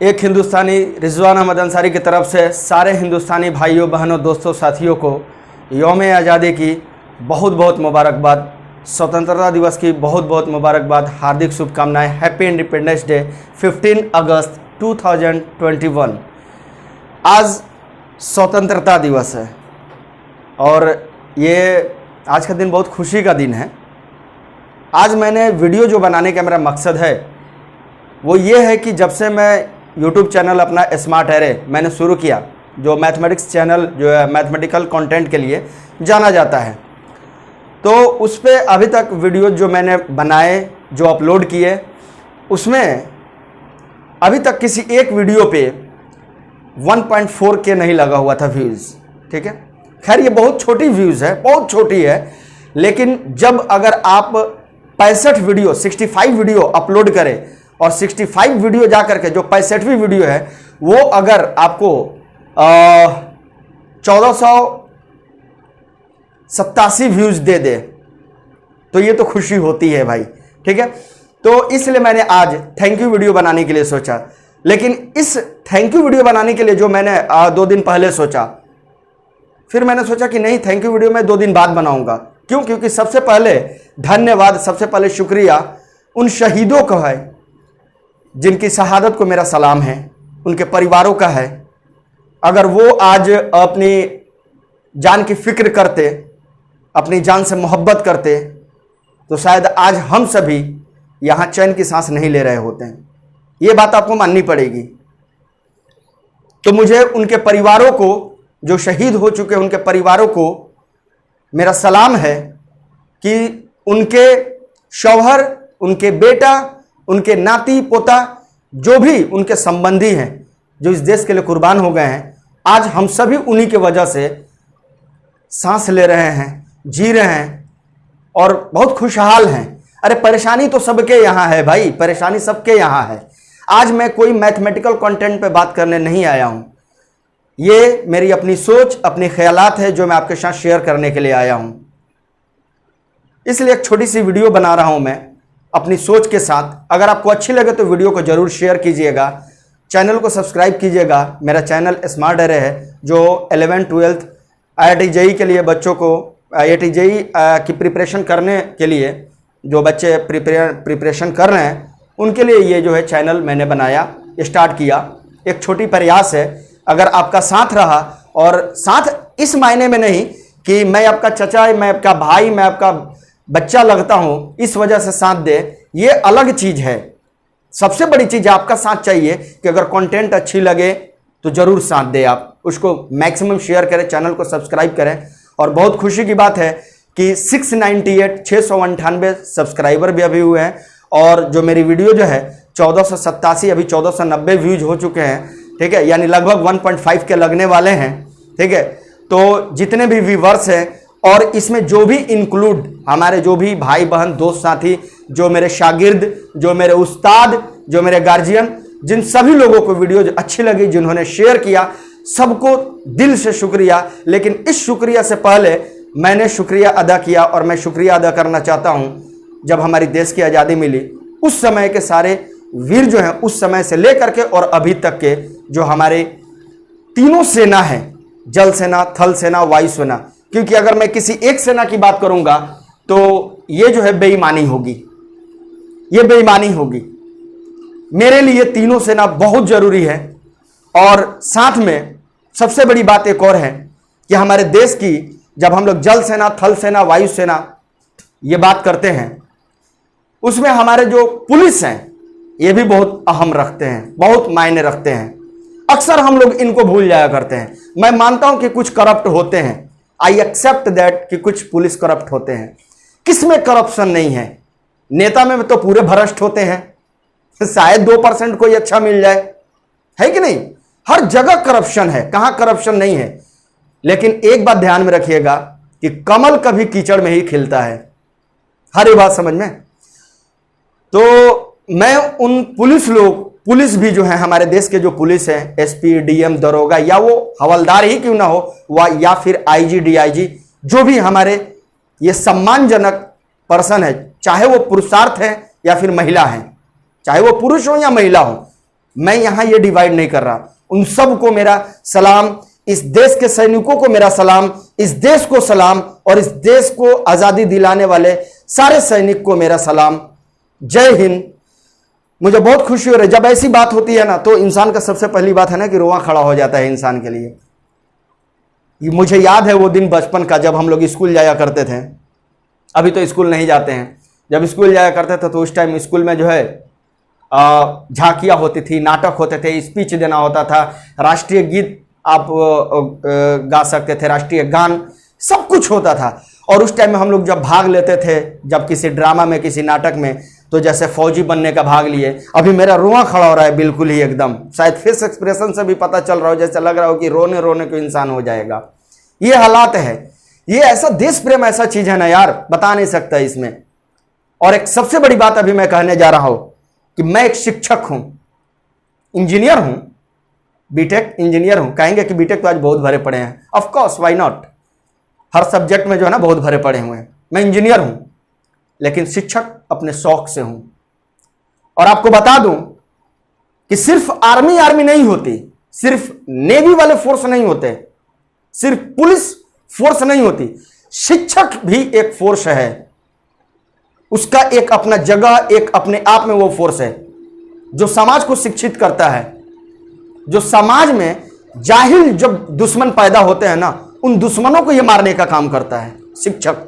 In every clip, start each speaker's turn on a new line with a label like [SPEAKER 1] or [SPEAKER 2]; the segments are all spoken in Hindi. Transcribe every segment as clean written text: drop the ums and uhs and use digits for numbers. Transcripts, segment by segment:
[SPEAKER 1] एक हिंदुस्तानी रिजवान अहमद अंसारी की तरफ से सारे हिंदुस्तानी भाइयों बहनों दोस्तों साथियों को यौम आज़ादी की बहुत बहुत मुबारकबाद, स्वतंत्रता दिवस की बहुत बहुत मुबारकबाद, हार्दिक शुभकामनाएं। हैप्पी इंडिपेंडेंस डे 15 अगस्त 2021। आज स्वतंत्रता दिवस है और ये आज का दिन बहुत खुशी का दिन है। आज मैंने वीडियो जो बनाने का मेरा मकसद है वो ये है कि जब से मैं यूट्यूब चैनल अपना स्मार्ट एरे मैंने शुरू किया, जो मैथमेटिक्स चैनल जो है मैथमेटिकल कंटेंट के लिए जाना जाता है, तो उस पर अभी तक वीडियो जो मैंने बनाए जो अपलोड किए उसमें अभी तक किसी एक वीडियो पे 1.4K नहीं लगा हुआ था व्यूज़। ठीक है, खैर ये बहुत छोटी व्यूज़ है, बहुत छोटी है, लेकिन जब अगर आप 65 वीडियो 65 वीडियो अपलोड करें और 65 वीडियो जा करके जो 65वीं वीडियो है वो अगर आपको 1487 व्यूज दे दे तो ये तो खुशी होती है भाई। ठीक है, तो इसलिए मैंने आज थैंक यू वीडियो बनाने के लिए सोचा। लेकिन इस थैंक यू वीडियो बनाने के लिए जो मैंने 2 दिन पहले सोचा, फिर मैंने सोचा कि नहीं, थैंक यू वीडियो मैं 2 दिन बाद बनाऊंगा। क्यों? क्योंकि सबसे पहले धन्यवाद, सबसे पहले शुक्रिया उन शहीदों का है जिनकी शहादत को मेरा सलाम है, उनके परिवारों का है। अगर वो आज अपनी जान की फिक्र करते, अपनी जान से मोहब्बत करते, तो शायद आज हम सभी यहाँ चैन की सांस नहीं ले रहे होते हैं। ये बात आपको माननी पड़ेगी। तो मुझे उनके परिवारों को, जो शहीद हो चुके उनके परिवारों को मेरा सलाम है कि उनके शौहर, उनके बेटा, उनके नाती पोता, जो भी उनके संबंधी हैं जो इस देश के लिए कुर्बान हो गए हैं, आज हम सभी उन्हीं के वजह से सांस ले रहे हैं, जी रहे हैं और बहुत खुशहाल हैं। अरे परेशानी तो सबके यहाँ है भाई, परेशानी सबके यहाँ है। आज मैं कोई मैथमेटिकल कंटेंट पे बात करने नहीं आया हूँ, ये मेरी अपनी सोच, अपने ख्यालात है जो मैं आपके साथ शेयर करने के लिए आया हूँ। इसलिए एक छोटी सी वीडियो बना रहा हूँ मैं अपनी सोच के साथ। अगर आपको अच्छी लगे तो वीडियो को जरूर शेयर कीजिएगा, चैनल को सब्सक्राइब कीजिएगा। मेरा चैनल स्मार्ट एरे है जो 11th 12th IIT JEE के लिए बच्चों को, IIT JEE की प्रिपरेशन करने के लिए जो बच्चे प्रिपरेशन कर रहे हैं उनके लिए ये जो है चैनल मैंने बनाया, स्टार्ट किया। एक छोटी प्रयास है। अगर आपका साथ रहा, और साथ इस मायने में नहीं कि मैं आपका चचा, मैं आपका भाई, मैं आपका बच्चा लगता हूं इस वजह से साथ दे, ये अलग चीज है। सबसे बड़ी चीज आपका साथ चाहिए कि अगर कंटेंट अच्छी लगे तो जरूर साथ दे, आप उसको मैक्सिमम शेयर करें, चैनल को सब्सक्राइब करें। और बहुत खुशी की बात है कि 698 सब्सक्राइबर भी अभी हुए हैं और जो मेरी वीडियो जो है 1487, अभी 1490 व्यूज हो चुके हैं। ठीक है, यानी लगभग 1.5 के लगने वाले हैं। ठीक है, तो जितने भी व्यूवर्स हैं और इसमें जो भी इंक्लूड हमारे जो भी भाई बहन दोस्त साथी, जो मेरे शागिर्द, जो मेरे उस्ताद, जो मेरे गार्जियन, जिन सभी लोगों को वीडियो अच्छी लगी, जिन्होंने शेयर किया, सबको दिल से शुक्रिया। लेकिन इस शुक्रिया से पहले मैंने शुक्रिया अदा किया और मैं शुक्रिया अदा करना चाहता हूं जब हमारी देश की आज़ादी मिली उस समय के सारे वीर जो हैं, उस समय से लेकर के और अभी तक के जो हमारे तीनों सेना है, जल सेना, थल सेना, वायु सेना। क्योंकि अगर मैं किसी एक सेना की बात करूंगा तो ये जो है बेईमानी होगी, ये बेईमानी होगी। मेरे लिए तीनों सेना बहुत जरूरी है। और साथ में सबसे बड़ी बात एक और है कि हमारे देश की जब हम लोग जल सेना, थल सेना, वायु सेना ये बात करते हैं, उसमें हमारे जो पुलिस हैं ये भी बहुत अहम रखते हैं, बहुत मायने रखते हैं। अक्सर हम लोग इनको भूल जाया करते हैं। मैं मानता हूं कि कुछ करप्ट होते हैं, आई एक्सेप्ट दैट कि कुछ पुलिस करप्ट होते हैं। किसमें करप्शन नहीं है? नेता में तो पूरे भ्रष्ट होते हैं, शायद 2% कोई अच्छा मिल जाए, है कि नहीं? हर जगह करप्शन है, कहां करप्शन नहीं है। लेकिन एक बात ध्यान में रखिएगा कि कमल कभी कीचड़ में ही खिलता है। हर ये बात समझ में। तो मैं उन पुलिस भी जो है, हमारे देश के जो पुलिस है, SP, DM, दरोगा, या वो हवलदार ही क्यों ना हो, या फिर IG, DIG, जो भी हमारे ये सम्मानजनक पर्सन है, चाहे वो पुरुषार्थ है या फिर महिला है, चाहे वो पुरुष हो या महिला हो, मैं यहां ये डिवाइड नहीं कर रहा। उन सबको मेरा सलाम, इस देश के सैनिकों को मेरा सलाम, इस देश को सलाम, और इस देश को आजादी दिलाने वाले सारे सैनिक को मेरा सलाम। जय हिंद। मुझे बहुत खुशी हो रही है जब ऐसी बात होती है ना, तो इंसान का सबसे पहली बात है ना कि रोआ खड़ा हो जाता है इंसान के लिए। मुझे याद है वो दिन बचपन का, जब हम लोग स्कूल जाया करते थे। अभी तो स्कूल नहीं जाते हैं। जब स्कूल जाया करते थे तो उस टाइम स्कूल में जो है झांकियाँ होती थी, नाटक होते थे, स्पीच देना होता था, राष्ट्रीय गीत आप गा सकते थे, राष्ट्रीय गान, सब कुछ होता था। और उस टाइम में हम लोग जब भाग लेते थे, जब किसी ड्रामा में, किसी नाटक में, तो जैसे फौजी बनने का भाग लिए, अभी मेरा रुआ खड़ा हो रहा है बिल्कुल ही एकदम। शायद फेस एक्सप्रेशन से भी पता चल रहा हो, जैसे लग रहा हो कि रोने रोने को इंसान हो जाएगा। ये हालात है। ये ऐसा देश प्रेम ऐसा चीज है ना यार, बता नहीं सकता इसमें। और एक सबसे बड़ी बात अभी मैं कहने जा रहा हूं कि मैं एक शिक्षक हूं, इंजीनियर हूं, बीटेक इंजीनियर हूं। कहेंगे कि बीटेक तो आज बहुत भरे पड़े हैं। Of course, why not. Her subject में जो है ना बहुत भरे पड़े हुए हैं। मैं इंजीनियर हूं, लेकिन शिक्षक अपने शौक से हूं। और आपको बता दूं कि सिर्फ आर्मी नहीं होती, सिर्फ नेवी वाले फोर्स नहीं होते, सिर्फ पुलिस फोर्स नहीं होती, शिक्षक भी एक फोर्स है। उसका एक अपना जगह, एक अपने आप में वो फोर्स है जो समाज को शिक्षित करता है। जो समाज में जाहिल जब दुश्मन पैदा होते हैं ना, उन दुश्मनों को ये मारने का काम करता है शिक्षक।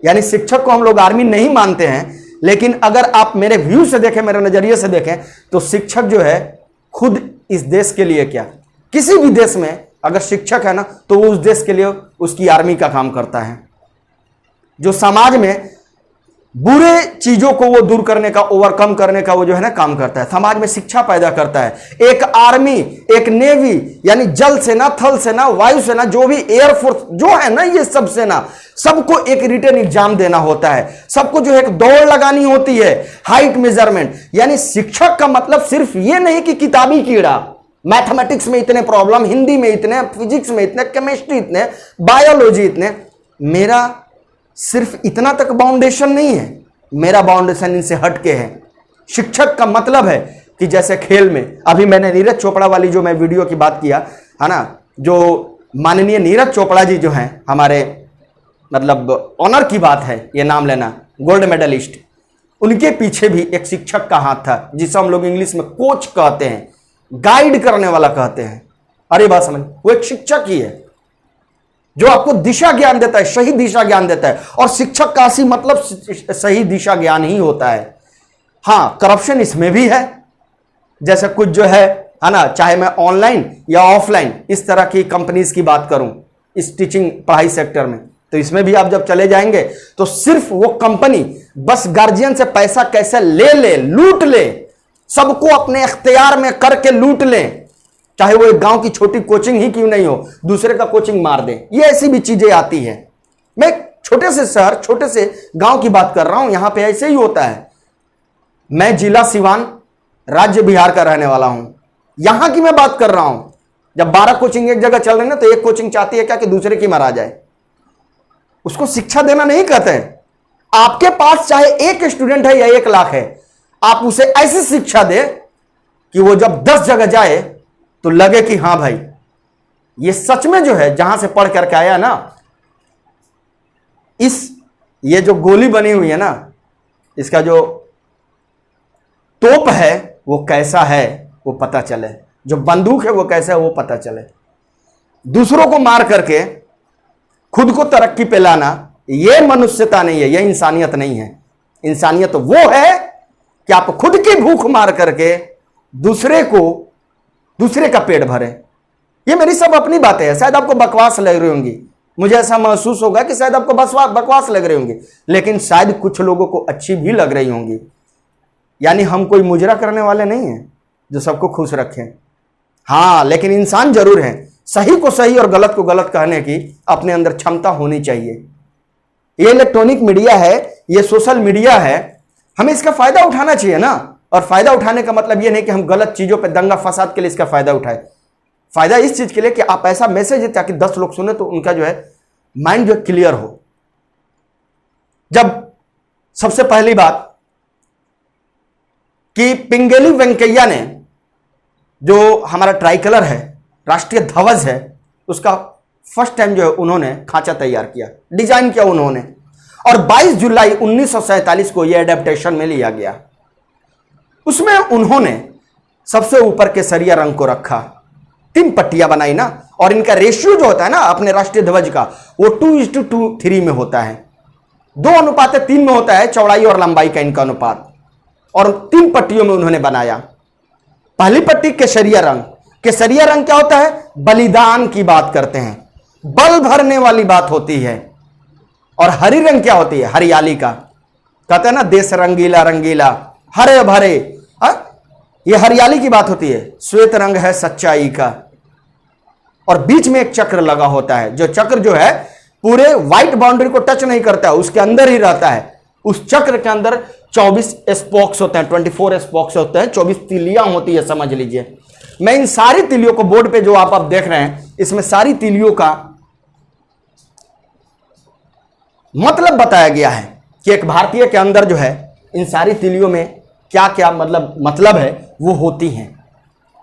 [SPEAKER 1] यानी शिक्षक को हम लोग आर्मी नहीं मानते हैं, लेकिन अगर आप मेरे व्यू से देखें, मेरे नजरिए से देखें, तो शिक्षक जो है खुद इस देश के लिए क्या, किसी भी देश में अगर शिक्षक है ना, तो वो उस देश के लिए उसकी आर्मी का काम करता है। जो समाज में बुरे चीजों को वो दूर करने का, ओवरकम करने का वो जो है ना काम करता है, समाज में शिक्षा पैदा करता है। एक आर्मी, एक नेवी, यानी जल सेना, थल सेना, वायु सेना, जो भी एयरफोर्स जो है ना, ये सब सेना, सबको एक रिटन एग्जाम देना होता है, सबको जो है एक दौड़ लगानी होती है, हाइट मेजरमेंट। यानी शिक्षक का मतलब सिर्फ ये नहीं कि किताबी कीड़ा, मैथमेटिक्स में इतने प्रॉब्लम, हिंदी में इतने, फिजिक्स में इतने, केमिस्ट्री इतने, बायोलॉजी इतने। मेरा सिर्फ इतना तक बाउंडेशन नहीं है, मेरा बाउंडेशन इनसे हटके है। शिक्षक का मतलब है कि जैसे खेल में, अभी मैंने नीरज चोपड़ा वाली जो मैं वीडियो की बात किया है ना, जो माननीय नीरज चोपड़ा जी जो हैं हमारे, मतलब ऑनर की बात है ये नाम लेना, गोल्ड मेडलिस्ट, उनके पीछे भी एक शिक्षक का हाथ था, जिसे हम लोग इंग्लिश में कोच कहते हैं, गाइड करने वाला कहते हैं। अरे बात समझ, वो एक शिक्षक ही है जो आपको दिशा ज्ञान देता है, सही दिशा ज्ञान देता है। और शिक्षक का असली मतलब सही दिशा ज्ञान ही होता है। हां, करप्शन इसमें भी है, जैसे कुछ जो है ना, चाहे मैं ऑनलाइन या ऑफलाइन इस तरह की कंपनीज की बात करूं, इस टीचिंग पढ़ाई सेक्टर में, तो इसमें भी आप जब चले जाएंगे तो सिर्फ वो कंपनी बस गार्जियन से पैसा कैसे ले ले, लूट ले, सबको अपने इख्तियार में करके लूट ले, चाहे वो एक गांव की छोटी कोचिंग ही क्यों नहीं हो, दूसरे का कोचिंग मार दे। ये ऐसी भी चीजें आती है। मैं छोटे से शहर, छोटे से गांव की बात कर रहा हूं, यहां पे ऐसे ही होता है। मैं जिला सिवान, राज्य बिहार का रहने वाला हूं, यहां की मैं बात कर रहा हूं। जब 12 कोचिंग एक जगह चल रही ना, तो एक कोचिंग चाहती है क्या कि दूसरे की मारा जाए। उसको शिक्षा देना नहीं कहते हैं। आपके पास चाहे एक स्टूडेंट है या 1 लाख है, आप उसे ऐसी शिक्षा दे कि वो जब 10 जगह जाए तो लगे कि हां भाई, ये सच में जो है जहां से पढ़ करके आया ना, ये जो गोली बनी हुई है ना, इसका जो तोप है वो कैसा है वो पता चले, जो बंदूक है वो कैसा है वो पता चले। दूसरों को मार करके खुद को तरक्की पे लाना, यह मनुष्यता नहीं है, यह इंसानियत नहीं है। इंसानियत वो है कि आप खुद की भूख मार करके दूसरे का पेट भरे। ये मेरी सब अपनी बातें हैं, शायद आपको बकवास लग रही होंगी, मुझे ऐसा महसूस होगा कि शायद आपको बकवास लग रही होंगी, लेकिन शायद कुछ लोगों को अच्छी भी लग रही होंगी। यानी हम कोई मुजरा करने वाले नहीं हैं जो सबको खुश रखें। हां, लेकिन इंसान जरूर है, सही को सही और गलत को गलत कहने की अपने अंदर क्षमता होनी चाहिए। ये इलेक्ट्रॉनिक मीडिया है, ये सोशल मीडिया है, हमें इसका फायदा उठाना चाहिए ना। और फायदा उठाने का मतलब ये नहीं कि हम गलत चीजों पे दंगा फसाद के लिए इसका फायदा उठाए। फायदा इस चीज के लिए कि आप ऐसा मैसेज है ताकि 10 लोग सुने तो उनका जो है माइंड जो क्लियर हो। जब सबसे पहली बात कि पिंगेली वेंकैया ने जो हमारा ट्राई कलर है, राष्ट्रीय ध्वज है, उसका फर्स्ट टाइम जो है उन्होंने खांचा तैयार किया, डिजाइन किया उन्होंने, और 22 जुलाई 1947 को यह एडेप्टेशन में लिया गया। उसमें उन्होंने सबसे ऊपर केसरिया रंग को रखा, 3 पट्टियां बनाई ना, और इनका रेशियो जो होता है ना अपने राष्ट्रीय ध्वज का, वो 2:3 में होता है, 2:3 में होता है चौड़ाई और लंबाई का इनका अनुपात, और 3 पट्टियों में उन्होंने बनाया। पहली पट्टी केसरिया रंग। केसरिया रंग क्या होता है? बलिदान की बात करते हैं, बल भरने वाली बात होती है। और हरी रंग क्या होती है? हरियाली का, कहते हैं ना देश रंगीला रंगीला, हरे भरे, ये हरियाली की बात होती है। श्वेत रंग है सच्चाई का, और बीच में एक चक्र लगा होता है, जो चक्र जो है पूरे व्हाइट बाउंड्री को टच नहीं करता है, उसके अंदर ही रहता है। उस चक्र के अंदर 24 स्पोक्स होते हैं, 24 स्पोक्स होते हैं, 24 तिलियां होती है, समझ लीजिए। मैं इन सारी तिलियों को बोर्ड पे जो आप देख रहे हैं, इसमें सारी तिलियों का मतलब बताया गया है कि एक भारतीय के अंदर जो है इन सारी तिलियों में क्या क्या मतलब है वो होती हैं।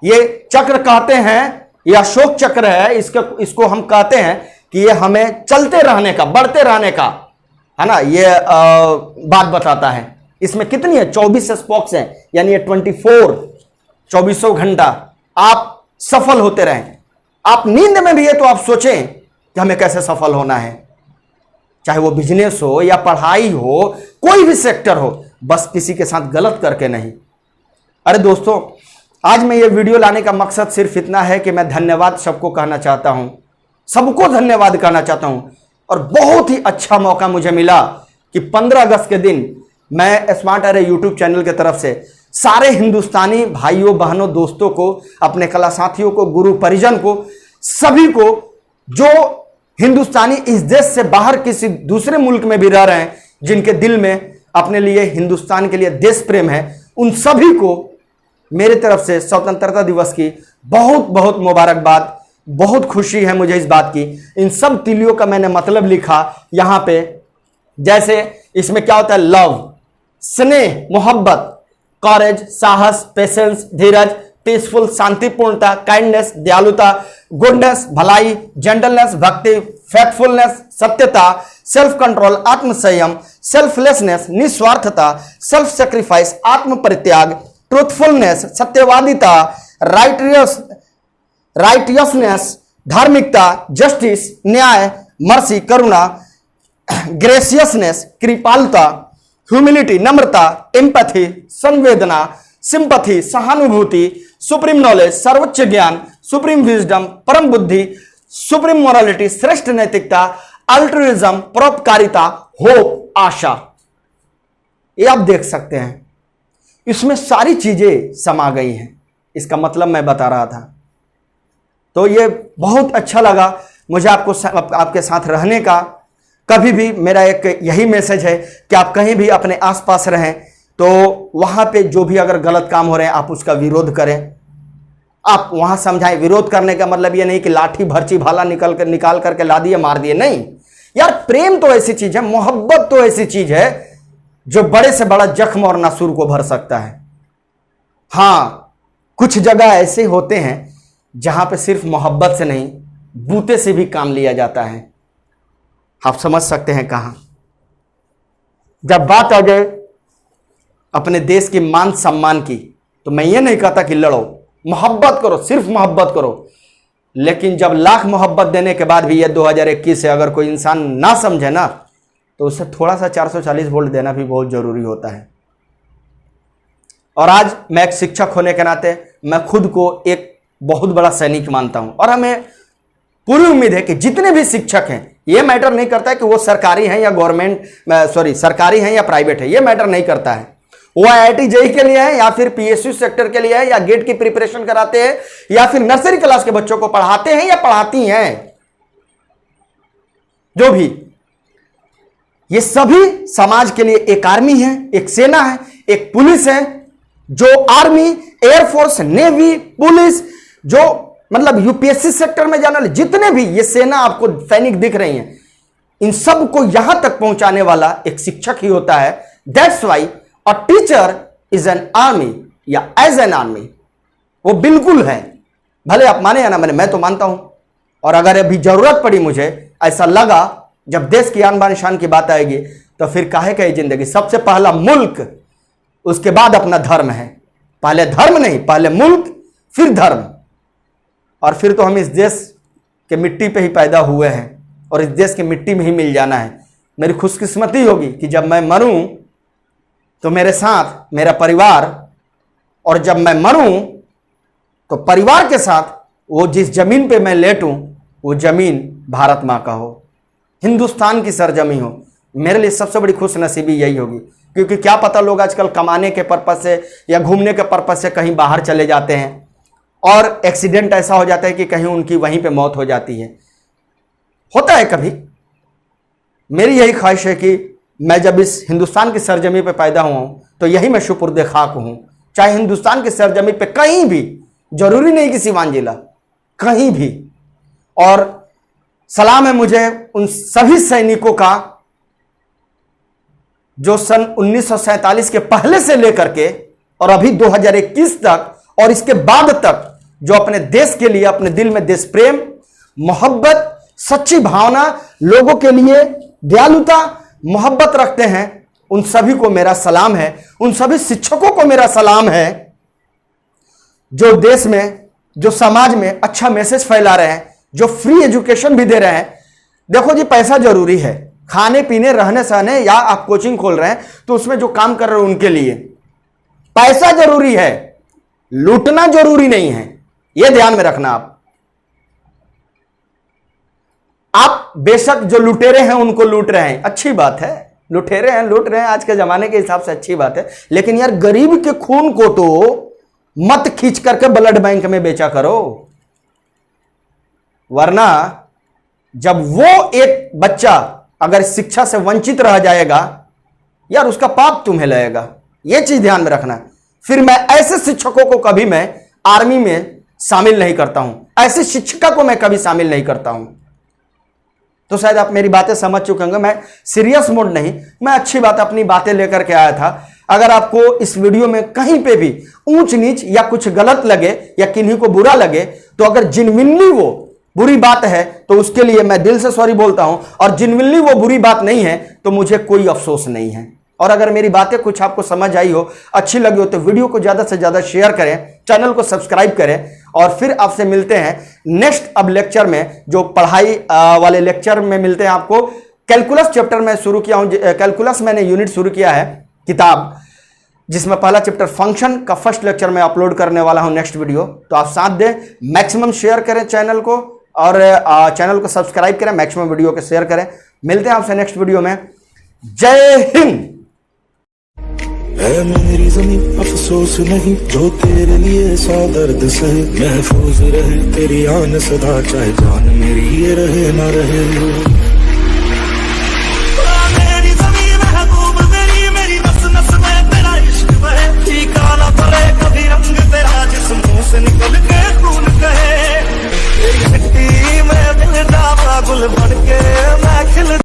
[SPEAKER 1] ये चक्र कहते हैं, ये अशोक चक्र है, इसको हम कहते हैं कि ये हमें चलते रहने का, बढ़ते रहने का, है ना, ये बात बताता है। इसमें कितनी है? 24 स्पोक्स हैं, यानी ये 24 घंटा आप सफल होते रहें। आप नींद में भी है तो आप सोचें कि हमें कैसे सफल होना है, चाहे वो बिजनेस हो या पढ़ाई हो, कोई भी सेक्टर हो, बस किसी के साथ गलत करके नहीं। अरे दोस्तों, आज मैं ये वीडियो लाने का मकसद सिर्फ इतना है कि मैं धन्यवाद सबको कहना चाहता हूं, सबको धन्यवाद कहना चाहता हूं। और बहुत ही अच्छा मौका मुझे मिला कि 15 अगस्त के दिन मैं स्मार्ट अरे यूट्यूब चैनल की तरफ से सारे हिंदुस्तानी भाइयों बहनों दोस्तों को, अपने कला साथियों को, गुरु परिजन को, सभी को जो हिंदुस्तानी इस देश से बाहर किसी दूसरे मुल्क में भी रह रहे हैं, जिनके दिल में अपने लिए हिंदुस्तान के लिए देश प्रेम है, उन सभी को मेरी तरफ से स्वतंत्रता दिवस की बहुत बहुत मुबारकबाद। बहुत खुशी है मुझे इस बात की। इन सब तिलियों का मैंने मतलब लिखा यहां पे, जैसे इसमें क्या होता है? लव, स्नेह, मोहब्बत, कॉरेज, साहस, पेशेंस, धीरज, पीसफुल, शांतिपूर्णता, काइंडनेस, दयालुता, गुडनेस, भलाई, जेंटलनेस, भक्ति, फेथफुलनेस, सत्यता, सेल्फ कंट्रोल, आत्मसंयम, सेल्फलेसनेस, निस्वार्थता, सेल्फ सेक्रीफाइस, आत्म परित्याग, ट्रूथफुलनेस, सत्यवादिता, राइटियसनेस, धार्मिकता, जस्टिस, न्याय, मर्सी, करुणा, ग्रेसियसनेस, कृपालुता, ह्यूमिलिटी, नम्रता, एम्पैथी, संवेदना, सिंपैथी, सहानुभूति, सुप्रीम नॉलेज, सर्वोच्च ज्ञान, सुप्रीम विजडम, परम बुद्धि, सुप्रीम मोरालिटी, श्रेष्ठ नैतिकता, अल्ट्रुइज्म, परोपकारिता, होप, आशा। ये आप देख सकते हैं, इसमें सारी चीजें समा गई हैं। इसका मतलब मैं बता रहा था। तो ये बहुत अच्छा लगा मुझे आपके साथ रहने का। कभी भी मेरा एक यही मैसेज है कि आप कहीं भी अपने आसपास रहें तो वहां पे जो भी अगर गलत काम हो रहे हैं आप उसका विरोध करें, आप वहां समझाएं। विरोध करने का मतलब ये नहीं कि लाठी भर्ची भाला निकाल करके ला दिए मार दिए, नहीं यार। प्रेम तो ऐसी चीज है, मोहब्बत तो ऐसी चीज है जो बड़े से बड़ा जख्म और नासूर को भर सकता है। हां, कुछ जगह ऐसे होते हैं जहां पे सिर्फ मोहब्बत से नहीं, बूते से भी काम लिया जाता है। आप समझ सकते हैं कहां। जब बात आ जाए अपने देश के मान सम्मान की, तो मैं ये नहीं कहता कि लड़ो, मोहब्बत करो, सिर्फ मोहब्बत करो। लेकिन जब लाख मोहब्बत देने के बाद भी ये 2021 से अगर कोई इंसान ना समझे ना, तो उसे थोड़ा सा 440 वोल्ट देना भी बहुत जरूरी होता है। और आज मैं एक शिक्षक होने के नाते मैं खुद को एक बहुत बड़ा सैनिक मानता हूं, और हमें पूरी उम्मीद है कि जितने भी शिक्षक हैं, यह मैटर नहीं करता है कि वो सरकारी हैं या सरकारी हैं या प्राइवेट है, यह मैटर नहीं करता है। वो IIT JEE के लिए है या फिर PSU सेक्टर के लिए है, या गेट की प्रिपरेशन कराते हैं, या फिर नर्सरी क्लास के बच्चों को पढ़ाते हैं या पढ़ाती हैं, जो भी, ये सभी समाज के लिए एक आर्मी है, एक सेना है, एक पुलिस है। जो आर्मी, एयरफोर्स, नेवी, पुलिस, जो मतलब UPSC सेक्टर में जाने वाले जितने भी ये सेना आपको सैनिक दिख रही हैं, इन सब को यहां तक पहुंचाने वाला एक शिक्षक ही होता है। That's why a teacher is an army या एज एन आर्मी। वो बिल्कुल है, भले आप माने या ना माने, मैं तो मानता हूं। और अगर अभी जरूरत पड़ी, मुझे ऐसा लगा, जब देश की आन बान शान की बात आएगी तो फिर काहे का ये जिंदगी। सबसे पहला मुल्क, उसके बाद अपना धर्म है। पहले धर्म नहीं, पहले मुल्क फिर धर्म। और फिर तो हम इस देश के मिट्टी पे ही पैदा हुए हैं और इस देश की मिट्टी में ही मिल जाना है। मेरी खुशकिस्मती होगी कि जब मैं मरूं तो मेरे साथ मेरा परिवार, और जब मैं मरूं तो परिवार के साथ वो जिस जमीन पे मैं लेटूं वो जमीन भारत माँ का हो, हिंदुस्तान की सरजमी हो। मेरे लिए सबसे बड़ी खुश नसीबी यही होगी, क्योंकि क्या पता लोग आजकल कमाने के पर्पज से या घूमने के पर्पज से कहीं बाहर चले जाते हैं और एक्सीडेंट ऐसा हो जाता है कि कहीं उनकी वहीं पे मौत हो जाती है। होता है कभी। मेरी यही ख्वाहिश है कि मैं जब इस हिंदुस्तान की सरजमी पे पैदा हुआ हूं तो यही मैं शुपुर्द खाक हूं, चाहे हिंदुस्तान की सरजमी पे कहीं भी, जरूरी नहीं कि सीवान जिला, कहीं भी। और सलाम है मुझे उन सभी सैनिकों का जो सन 1947 के पहले से लेकर के और अभी 2021 तक और इसके बाद तक जो अपने देश के लिए, अपने दिल में देश प्रेम, मोहब्बत, सच्ची भावना, लोगों के लिए दयालुता, मोहब्बत रखते हैं, उन सभी को मेरा सलाम है। उन सभी शिक्षकों को मेरा सलाम है जो देश में, जो समाज में अच्छा मैसेज फैला रहे हैं, जो फ्री एजुकेशन भी दे रहे हैं। देखो जी, पैसा जरूरी है, खाने पीने, रहने सहने, या आप कोचिंग खोल रहे हैं तो उसमें जो काम कर रहे हैं उनके लिए पैसा जरूरी है, लूटना जरूरी नहीं है। यह ध्यान में रखना। आप बेशक जो लुटेरे हैं उनको लूट रहे हैं, अच्छी बात है, लुटेरे हैं, लूट रहे हैं, आज के जमाने के हिसाब से अच्छी बात है। लेकिन यार, गरीब के खून को तो मत खींच करके ब्लड बैंक में बेचा करो, वरना जब वो एक बच्चा अगर शिक्षा से वंचित रह जाएगा, यार उसका पाप तुम्हें लगेगा। यह चीज ध्यान में रखना। फिर मैं ऐसे शिक्षकों को कभी मैं आर्मी में शामिल नहीं करता हूं, ऐसे शिक्षिका को मैं कभी शामिल नहीं करता हूं। तो शायद आप मेरी बातें समझ चुके होंगे। मैं सीरियस मोड नहीं, मैं अच्छी बात, अपनी बातें लेकर के आया था। अगर आपको इस वीडियो में कहीं पे भी ऊंच नीच या कुछ गलत लगे या किन्हीं को बुरा लगे, तो अगर जिनविनली वो बुरी बात है तो उसके लिए मैं दिल से सॉरी बोलता हूं, और जिनविनली वो बुरी बात नहीं है तो मुझे कोई अफसोस नहीं है। और अगर मेरी बातें कुछ आपको समझ आई हो, अच्छी लगी हो, तो वीडियो को ज्यादा से ज्यादा शेयर करें, चैनल को सब्सक्राइब करें। और फिर आपसे मिलते हैं नेक्स्ट अब लेक्चर में, जो पढ़ाई वाले लेक्चर में मिलते हैं आपको। कैलकुलस चैप्टर में शुरू किया हूं, कैलकुलस मैंने यूनिट शुरू किया है किताब, जिसमें पहला चैप्टर फंक्शन का फर्स्ट लेक्चर में अपलोड करने वाला हूं नेक्स्ट वीडियो। तो आप साथ दें, मैक्सिमम शेयर करें चैनल को, और चैनल को सब्सक्राइब करें, मैक्सिमम वीडियो को शेयर करें। मिलते हैं आपसे नेक्स्ट वीडियो में। जय हिंद।
[SPEAKER 2] है मेरी ज़मीं अफसोस नहीं, जो तेरे लिए सौ दर्द सहे, महफूज रहे तेरी आन सदा, चाहे जान मेरी ये रहे ना रहे।